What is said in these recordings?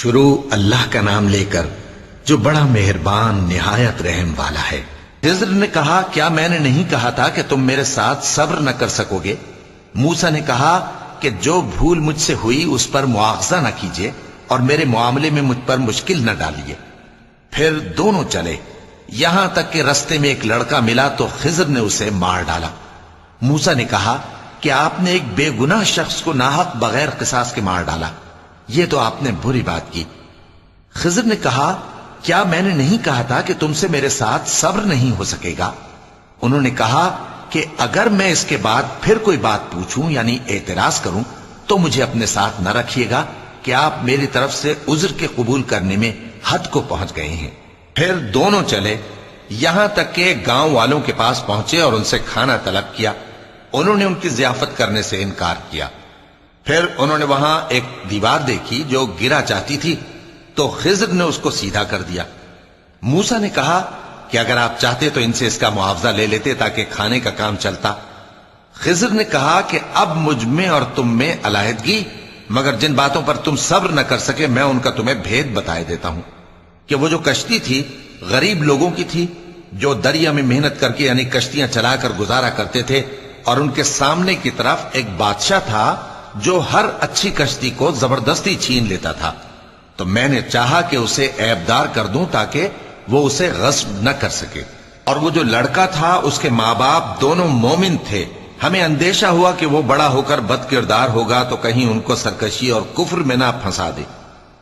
شروع اللہ کا نام لے کر جو بڑا مہربان نہایت رحم والا ہے۔ خضر نے کہا کیا میں نے نہیں کہا تھا کہ تم میرے ساتھ صبر نہ کر سکو گے؟ موسیٰ نے کہا کہ جو بھول مجھ سے ہوئی اس پر مواخذہ نہ کیجیے اور میرے معاملے میں مجھ پر مشکل نہ ڈالیے۔ پھر دونوں چلے، یہاں تک کہ رستے میں ایک لڑکا ملا تو خضر نے اسے مار ڈالا۔ موسیٰ نے کہا کہ آپ نے ایک بے گناہ شخص کو ناحق بغیر قصاص کے مار ڈالا، یہ تو آپ نے بری بات کی۔ خضر نے کہا کیا میں نے نہیں کہا تھا کہ تم سے میرے ساتھ صبر نہیں ہو سکے گا؟ انہوں نے کہا کہ اگر میں اس کے بعد پھر کوئی بات پوچھوں یعنی اعتراض کروں تو مجھے اپنے ساتھ نہ رکھیے گا کہ آپ میری طرف سے عذر کے قبول کرنے میں حد کو پہنچ گئے ہیں۔ پھر دونوں چلے، یہاں تک کہ گاؤں والوں کے پاس پہنچے اور ان سے کھانا طلب کیا۔ انہوں نے ان کی ضیافت کرنے سے انکار کیا۔ پھر انہوں نے وہاں ایک دیوار دیکھی جو گرا جاتی تھی تو خضر نے اس کو سیدھا کر دیا۔ موسیٰ نے کہا کہ اگر آپ چاہتے تو ان سے اس کا معاوضہ لے لیتے تاکہ کھانے کا کام چلتا۔ خضر نے کہا کہ اب مجھ میں اور تم میں علیحدگی، مگر جن باتوں پر تم صبر نہ کر سکے میں ان کا تمہیں بھید بتائے دیتا ہوں کہ وہ جو کشتی تھی غریب لوگوں کی تھی جو دریا میں محنت کر کے یعنی کشتیاں چلا کر گزارا کرتے تھے، اور ان کے سامنے کی طرف ایک بادشاہ تھا جو ہر اچھی کشتی کو زبردستی چھین لیتا تھا، تو میں نے چاہا کہ اسے عیبدار کر دوں تاکہ وہ اسے غصب نہ کر سکے۔ اور وہ جو لڑکا تھا اس کے ماں باپ دونوں مومن تھے، ہمیں اندیشہ ہوا کہ وہ بڑا ہو کر بد کردار ہوگا تو کہیں ان کو سرکشی اور کفر میں نہ پھنسا دے،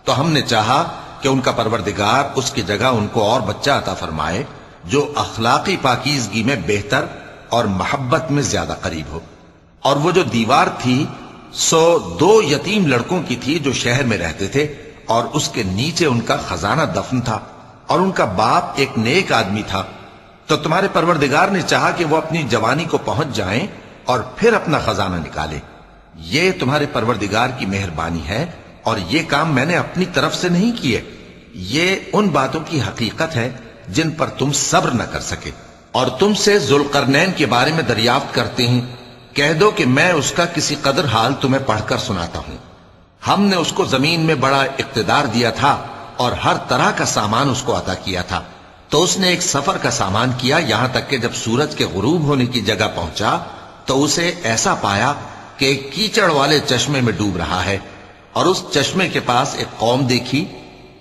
تو ہم نے چاہا کہ ان کا پروردگار اس کی جگہ ان کو اور بچہ عطا فرمائے جو اخلاقی پاکیزگی میں بہتر اور محبت میں زیادہ قریب ہو۔ اور وہ جو دیوار تھی سو 2 یتیم لڑکوں کی تھی جو شہر میں رہتے تھے، اور اس کے نیچے ان کا خزانہ دفن تھا، اور ان کا باپ ایک نیک آدمی تھا۔ تو تمہارے پروردگار نے چاہا کہ وہ اپنی جوانی کو پہنچ جائیں اور پھر اپنا خزانہ نکالے۔ یہ تمہارے پروردگار کی مہربانی ہے، اور یہ کام میں نے اپنی طرف سے نہیں کیے، یہ ان باتوں کی حقیقت ہے جن پر تم صبر نہ کر سکے۔ اور تم سے ذوالقرنین کے بارے میں دریافت کرتے ہیں، کہہ دو کہ میں اس کا کسی قدر حال تمہیں پڑھ کر سناتا ہوں۔ ہم نے اس کو زمین میں بڑا اقتدار دیا تھا اور ہر طرح کا سامان اس کو عطا کیا تھا، تو اس نے ایک سفر کا سامان کیا، یہاں تک کہ جب سورج کے غروب ہونے کی جگہ پہنچا تو اسے ایسا پایا کہ ایک کیچڑ والے چشمے میں ڈوب رہا ہے، اور اس چشمے کے پاس ایک قوم دیکھی۔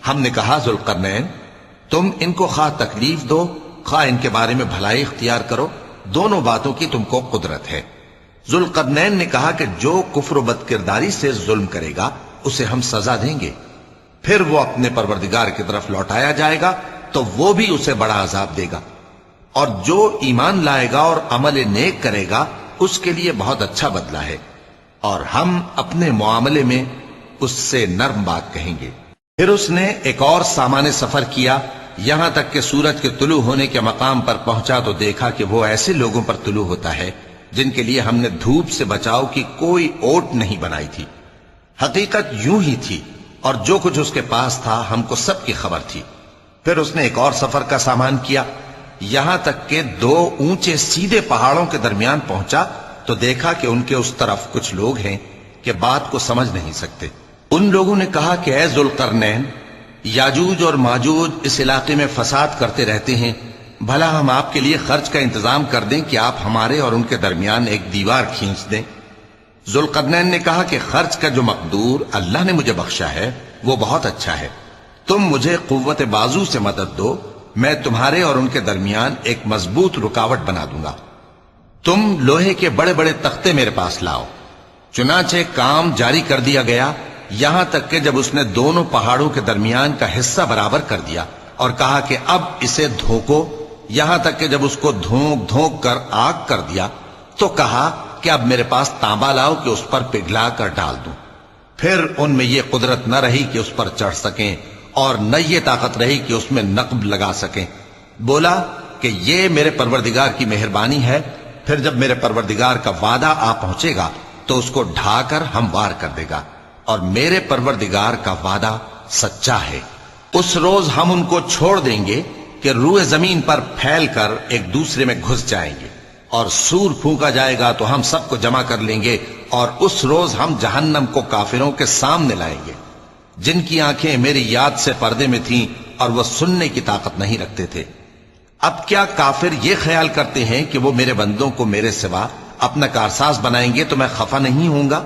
ہم نے کہا ذوالقرنین تم ان کو خواہ تکلیف دو خواہ ان کے بارے میں بھلائی اختیار کرو، دونوں باتوں کی تم کو قدرت ہے۔ ذوالقرنین نے کہا کہ جو کفر و بد کرداری سے ظلم کرے گا اسے ہم سزا دیں گے، پھر وہ اپنے پروردگار کی طرف لوٹایا جائے گا تو وہ بھی اسے بڑا عذاب دے گا، اور جو ایمان لائے گا اور عمل نیک کرے گا اس کے لیے بہت اچھا بدلہ ہے، اور ہم اپنے معاملے میں اس سے نرم بات کہیں گے۔ پھر اس نے ایک اور سامان سفر کیا، یہاں تک کہ سورج کے طلوع ہونے کے مقام پر پہنچا تو دیکھا کہ وہ ایسے لوگوں پر طلوع ہوتا ہے جن کے لیے ہم نے دھوپ سے بچاؤ کی کوئی اوٹ نہیں بنائی تھی۔ حقیقت یوں ہی تھی، اور جو کچھ اس کے پاس تھا ہم کو سب کی خبر تھی۔ پھر اس نے ایک اور سفر کا سامان کیا، یہاں تک کہ 2 اونچے سیدھے پہاڑوں کے درمیان پہنچا تو دیکھا کہ ان کے اس طرف کچھ لوگ ہیں کہ بات کو سمجھ نہیں سکتے۔ ان لوگوں نے کہا کہ اے ذوالقرنین، یاجوج اور ماجوج اس علاقے میں فساد کرتے رہتے ہیں، بھلا ہم آپ کے لیے خرچ کا انتظام کر دیں کہ آپ ہمارے اور ان کے درمیان ایک دیوار کھینچ دیں۔ ذوالقرنین نے کہا کہ خرچ کا جو مقدور اللہ نے مجھے بخشا ہے وہ بہت اچھا ہے، تم مجھے قوت بازو سے مدد دو، میں تمہارے اور ان کے درمیان ایک مضبوط رکاوٹ بنا دوں گا۔ تم لوہے کے بڑے بڑے تختے میرے پاس لاؤ۔ چنانچہ کام جاری کر دیا گیا، یہاں تک کہ جب اس نے دونوں پہاڑوں کے درمیان کا حصہ برابر کر دیا اور کہا کہ اب اسے دھوکو، یہاں تک کہ جب اس کو دھونک دھونک کر آگ کر دیا تو کہا کہ اب میرے پاس تانبا لاؤ کہ اس پر پگھلا کر ڈال دوں۔ پھر ان میں یہ قدرت نہ رہی کہ اس پر چڑھ سکیں، اور نہ یہ طاقت رہی کہ اس میں نقب لگا سکیں۔ بولا کہ یہ میرے پروردگار کی مہربانی ہے، پھر جب میرے پروردگار کا وعدہ آ پہنچے گا تو اس کو ڈھا کر ہموار کر دے گا، اور میرے پروردگار کا وعدہ سچا ہے۔ اس روز ہم ان کو چھوڑ دیں گے کہ روئے زمین پر پھیل کر ایک دوسرے میں گھس جائیں گے، اور سور پھونکا جائے گا تو ہم سب کو جمع کر لیں گے، اور اس روز ہم جہنم کو کافروں کے سامنے لائیں گے۔ جن کی آنکھیں میری یاد سے پردے میں تھیں اور وہ سننے کی طاقت نہیں رکھتے تھے۔ اب کیا کافر یہ خیال کرتے ہیں کہ وہ میرے بندوں کو میرے سوا اپنا کارساز بنائیں گے تو میں خفا نہیں ہوں گا؟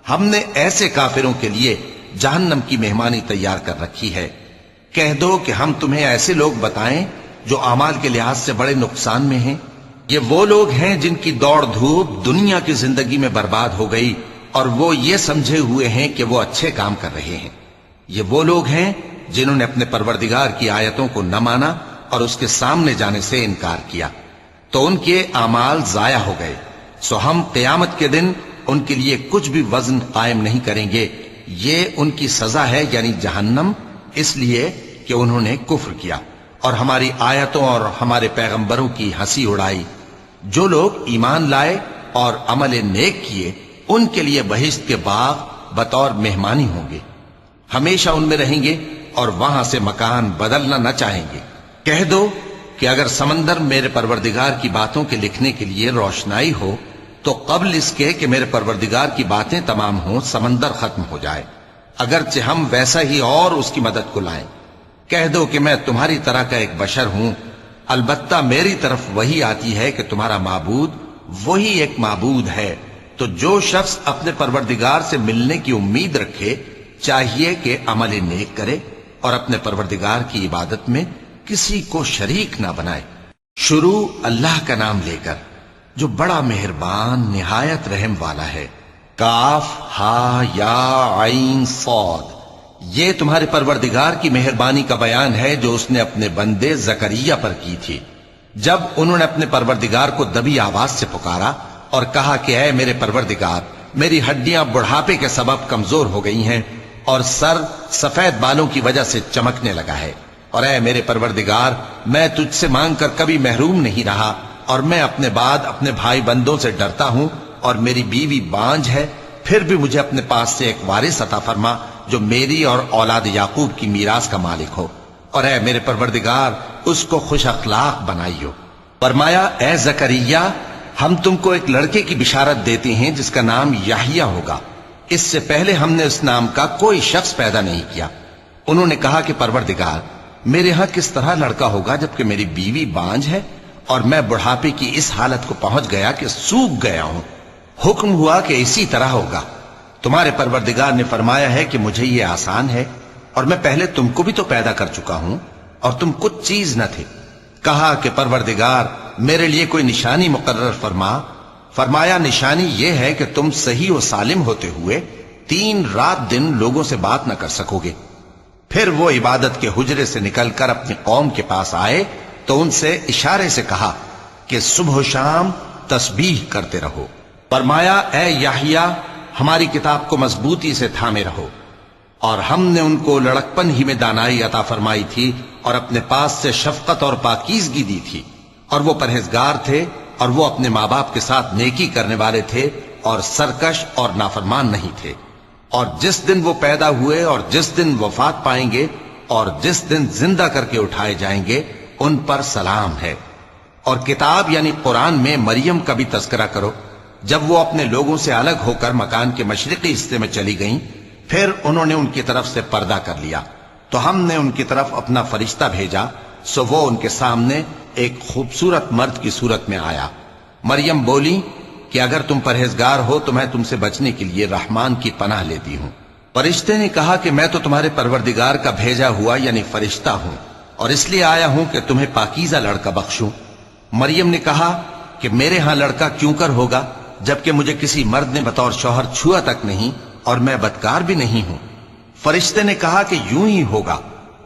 ہم نے ایسے کافروں کے لیے جہنم کی مہمانی تیار کر رکھی ہے۔ کہہ دو کہ ہم تمہیں ایسے لوگ بتائیں جو اعمال کے لحاظ سے بڑے نقصان میں ہیں۔ یہ وہ لوگ ہیں جن کی دوڑ دھوپ دنیا کی زندگی میں برباد ہو گئی اور وہ یہ سمجھے ہوئے ہیں کہ وہ اچھے کام کر رہے ہیں۔ یہ وہ لوگ ہیں جنہوں نے اپنے پروردگار کی آیتوں کو نہ مانا اور اس کے سامنے جانے سے انکار کیا، تو ان کے اعمال ضائع ہو گئے۔ سو ہم قیامت کے دن ان کے لیے کچھ بھی وزن قائم نہیں کریں گے۔ یہ ان کی سزا ہے، یعنی جہنم، اس لیے کہ انہوں نے کفر کیا اور ہماری آیتوں اور ہمارے پیغمبروں کی ہنسی اڑائی۔ جو لوگ ایمان لائے اور عمل نیک کیے ان کے لیے بہشت کے باغ بطور مہمانی ہوں گے، ہمیشہ ان میں رہیں گے اور وہاں سے مکان بدلنا نہ چاہیں گے۔ کہہ دو کہ اگر سمندر میرے پروردگار کی باتوں کے لکھنے کے لیے روشنائی ہو تو قبل اس کے کہ میرے پروردگار کی باتیں تمام ہوں سمندر ختم ہو جائے، اگرچہ ہم ویسا ہی اور اس کی مدد کو لائیں۔ کہہ دو کہ میں تمہاری طرح کا ایک بشر ہوں، البتہ میری طرف وہی آتی ہے کہ تمہارا معبود وہی ایک معبود ہے۔ تو جو شخص اپنے پروردگار سے ملنے کی امید رکھے چاہیے کہ عمل نیک کرے اور اپنے پروردگار کی عبادت میں کسی کو شریک نہ بنائے۔ شروع اللہ کا نام لے کر جو بڑا مہربان نہایت رحم والا ہے۔ کاف ہا یا عین صاد، یہ تمہارے پروردگار کی مہربانی کا بیان ہے جو اس نے اپنے بندے زکریا پر کی تھی، جب انہوں نے اپنے پروردگار کو دبی آواز سے پکارا اور کہا کہ اے میرے پروردگار، میری ہڈیاں بڑھاپے کے سبب کمزور ہو گئی ہیں اور سر سفید بالوں کی وجہ سے چمکنے لگا ہے، اور اے میرے پروردگار، میں تجھ سے مانگ کر کبھی محروم نہیں رہا اور میں اپنے بعد اپنے بھائی بندوں سے ڈرتا ہوں اور میری بیوی بانجھ ہے، پھر بھی مجھے اپنے پاس سے ایک وارث عطا فرما جو میری اور اولاد یعقوب کی میراث کا مالک ہو، اور اے میرے پروردگار اس کو خوش اخلاق بنائیو۔ فرمایا اے زکریا، ہم تم کو ایک لڑکے کی بشارت دیتے ہیں جس کا نام یحییٰ ہوگا، اس سے پہلے ہم نے اس نام کا کوئی شخص پیدا نہیں کیا۔ انہوں نے کہا کہ پروردگار، میرے ہاں کس طرح لڑکا ہوگا جبکہ میری بیوی بانجھ ہے اور میں بڑھاپے کی اس حالت کو پہنچ گیا کہ سوکھ گیا ہوں؟ حکم ہوا کہ اسی طرح ہوگا۔ تمہارے پروردگار نے فرمایا ہے کہ مجھے یہ آسان ہے اور میں پہلے تم کو بھی تو پیدا کر چکا ہوں اور تم کچھ چیز نہ تھے۔ کہا کہ پروردگار میرے لیے کوئی نشانی مقرر فرما۔ فرمایا نشانی یہ ہے کہ تم صحیح و سالم ہوتے ہوئے 3 رات دن لوگوں سے بات نہ کر سکو گے۔ پھر وہ عبادت کے حجرے سے نکل کر اپنی قوم کے پاس آئے تو ان سے اشارے سے کہا کہ صبح و شام تسبیح کرتے رہو۔ فرمایا اے یحییٰ، ہماری کتاب کو مضبوطی سے تھامے رہو، اور ہم نے ان کو لڑکپن ہی میں دانائی عطا فرمائی تھی اور اپنے پاس سے شفقت اور پاکیزگی دی تھی، اور وہ پرہیزگار تھے اور وہ اپنے ماں باپ کے ساتھ نیکی کرنے والے تھے اور سرکش اور نافرمان نہیں تھے۔ اور جس دن وہ پیدا ہوئے اور جس دن وفات پائیں گے اور جس دن زندہ کر کے اٹھائے جائیں گے ان پر سلام ہے۔ اور کتاب یعنی قرآن میں مریم کا بھی تذکرہ کرو، جب وہ اپنے لوگوں سے الگ ہو کر مکان کے مشرقی حصے میں چلی گئیں، پھر انہوں نے ان کی طرف سے پردہ کر لیا تو ہم نے ان کی طرف اپنا فرشتہ بھیجا، سو وہ ان کے سامنے ایک خوبصورت مرد کی صورت میں آیا۔ مریم بولی کہ اگر تم پرہیزگار ہو تو میں تم سے بچنے کے لیے رحمان کی پناہ لیتی ہوں۔ فرشتے نے کہا کہ میں تو تمہارے پروردگار کا بھیجا ہوا یعنی فرشتہ ہوں اور اس لیے آیا ہوں کہ تمہیں پاکیزہ لڑکا بخشوں۔ مریم نے کہا کہ میرے ہاں لڑکا کیوں کر ہوگا جبکہ مجھے کسی مرد نے بطور شوہر چھوا تک نہیں اور میں بدکار بھی نہیں ہوں۔ فرشتے نے کہا کہ یوں ہی ہوگا۔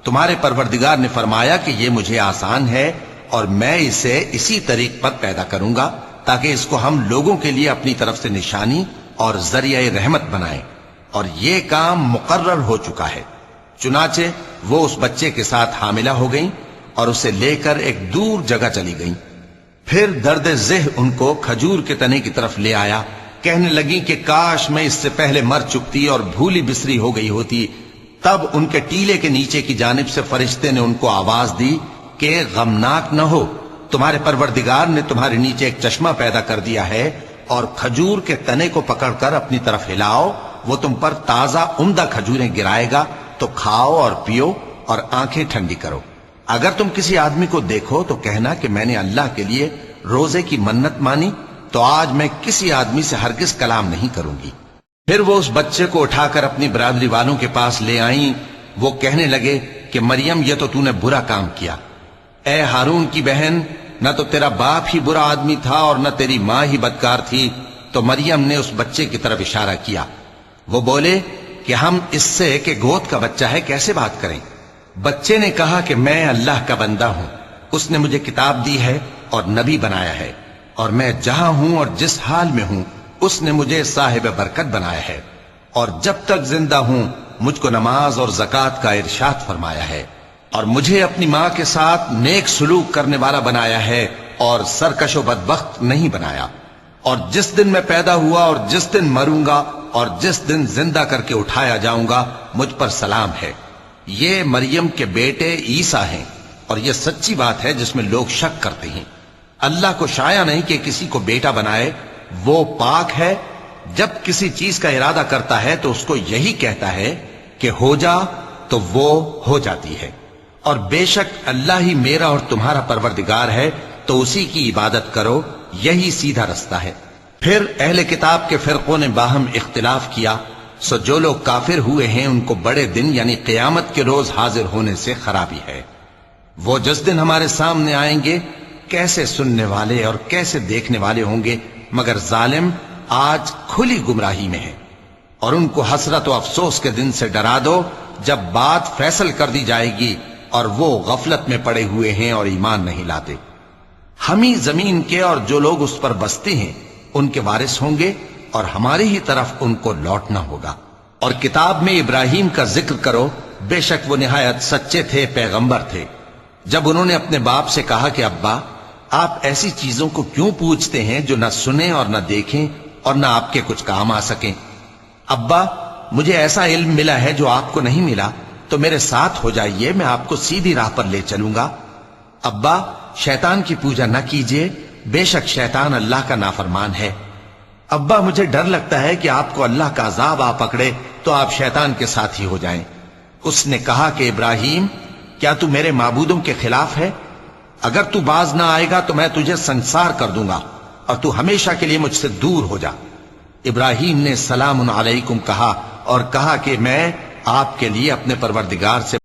تمہارے پروردگار نے فرمایا کہ یہ مجھے آسان ہے اور میں اسے اسی طریق پر پیدا کروں گا تاکہ اس کو ہم لوگوں کے لیے اپنی طرف سے نشانی اور ذریعہ رحمت بنائیں، اور یہ کام مقرر ہو چکا ہے۔ چنانچہ وہ اس بچے کے ساتھ حاملہ ہو گئیں اور اسے لے کر ایک دور جگہ چلی گئیں۔ پھر درد ذہ ان کو کھجور کے تنے کی طرف لے آیا، کہنے لگیں کہ کاش میں اس سے پہلے مر چکتی اور بھولی بسری ہو گئی ہوتی۔ تب ان کے ٹیلے کے نیچے کی جانب سے فرشتے نے ان کو آواز دی کہ غمناک نہ ہو، تمہارے پروردگار نے تمہارے نیچے ایک چشمہ پیدا کر دیا ہے، اور کھجور کے تنے کو پکڑ کر اپنی طرف ہلاؤ وہ تم پر تازہ عمدہ کھجوریں گرائے گا تو کھاؤ اور پیو اور آنکھیں ٹھنڈی کرو۔ اگر تم کسی آدمی کو دیکھو تو کہنا کہ میں نے اللہ کے لیے روزے کی منت مانی، تو آج میں کسی آدمی سے ہرگز کلام نہیں کروں گی۔ پھر وہ اس بچے کو اٹھا کر اپنی برادری والوں کے پاس لے آئیں۔ وہ کہنے لگے کہ مریم، یہ تو نے برا کام کیا۔ اے ہارون کی بہن، نہ تو تیرا باپ ہی برا آدمی تھا اور نہ تیری ماں ہی بدکار تھی۔ تو مریم نے اس بچے کی طرف اشارہ کیا۔ وہ بولے کہ ہم اس سے کہ گود کا بچہ ہے کیسے بات کریں؟ بچے نے کہا کہ میں اللہ کا بندہ ہوں، اس نے مجھے کتاب دی ہے اور نبی بنایا ہے، اور میں جہاں ہوں اور جس حال میں ہوں اس نے مجھے صاحب برکت بنایا ہے، اور جب تک زندہ ہوں مجھ کو نماز اور زکوٰۃ کا ارشاد فرمایا ہے، اور مجھے اپنی ماں کے ساتھ نیک سلوک کرنے والا بنایا ہے اور سرکش و بدبخت نہیں بنایا، اور جس دن میں پیدا ہوا اور جس دن مروں گا اور جس دن زندہ کر کے اٹھایا جاؤں گا مجھ پر سلام ہے۔ یہ مریم کے بیٹے عیسیٰ ہیں، اور یہ سچی بات ہے جس میں لوگ شک کرتے ہیں۔ اللہ کو شایع نہیں کہ کسی کو بیٹا بنائے، وہ پاک ہے۔ جب کسی چیز کا ارادہ کرتا ہے تو اس کو یہی کہتا ہے کہ ہو جا، تو وہ ہو جاتی ہے۔ اور بے شک اللہ ہی میرا اور تمہارا پروردگار ہے، تو اسی کی عبادت کرو، یہی سیدھا رستہ ہے۔ پھر اہل کتاب کے فرقوں نے باہم اختلاف کیا، سو جو لوگ کافر ہوئے ہیں ان کو بڑے دن یعنی قیامت کے روز حاضر ہونے سے خرابی ہے۔ وہ جس دن ہمارے سامنے آئیں گے کیسے سننے والے اور کیسے دیکھنے والے ہوں گے، مگر ظالم آج کھلی گمراہی میں ہے۔ اور ان کو حسرت و افسوس کے دن سے ڈرا دو جب بات فیصل کر دی جائے گی اور وہ غفلت میں پڑے ہوئے ہیں اور ایمان نہیں لاتے۔ ہم ہی زمین کے اور جو لوگ اس پر بستے ہیں ان کے وارث ہوں گے، اور ہماری ہی طرف ان کو لوٹنا ہوگا۔ اور کتاب میں ابراہیم کا ذکر کرو، بے شک وہ نہایت سچے تھے، پیغمبر تھے۔ جب انہوں نے اپنے باپ سے کہا کہ ابا، آپ ایسی چیزوں کو کیوں پوچھتے ہیں جو نہ سنیں اور نہ دیکھیں اور نہ آپ کے کچھ کام آ سکیں؟ ابا، مجھے ایسا علم ملا ہے جو آپ کو نہیں ملا، تو میرے ساتھ ہو جائیے، میں آپ کو سیدھی راہ پر لے چلوں گا۔ ابا، شیطان کی پوجا نہ کیجیے، بے شک شیطان اللہ کا نافرمان ہے۔ ابا، مجھے ڈر لگتا ہے کہ آپ کو اللہ کا عذاب آ پکڑے تو آپ شیطان کے ساتھ ہی ہو جائیں۔ اس نے کہا کہ ابراہیم، کیا تو میرے معبودوں کے خلاف ہے؟ اگر تو باز نہ آئے گا تو میں تجھے سنسار کر دوں گا اور تو ہمیشہ کے لیے مجھ سے دور ہو جا۔ ابراہیم نے سلام علیکم کہا اور کہا کہ میں آپ کے لیے اپنے پروردگار سے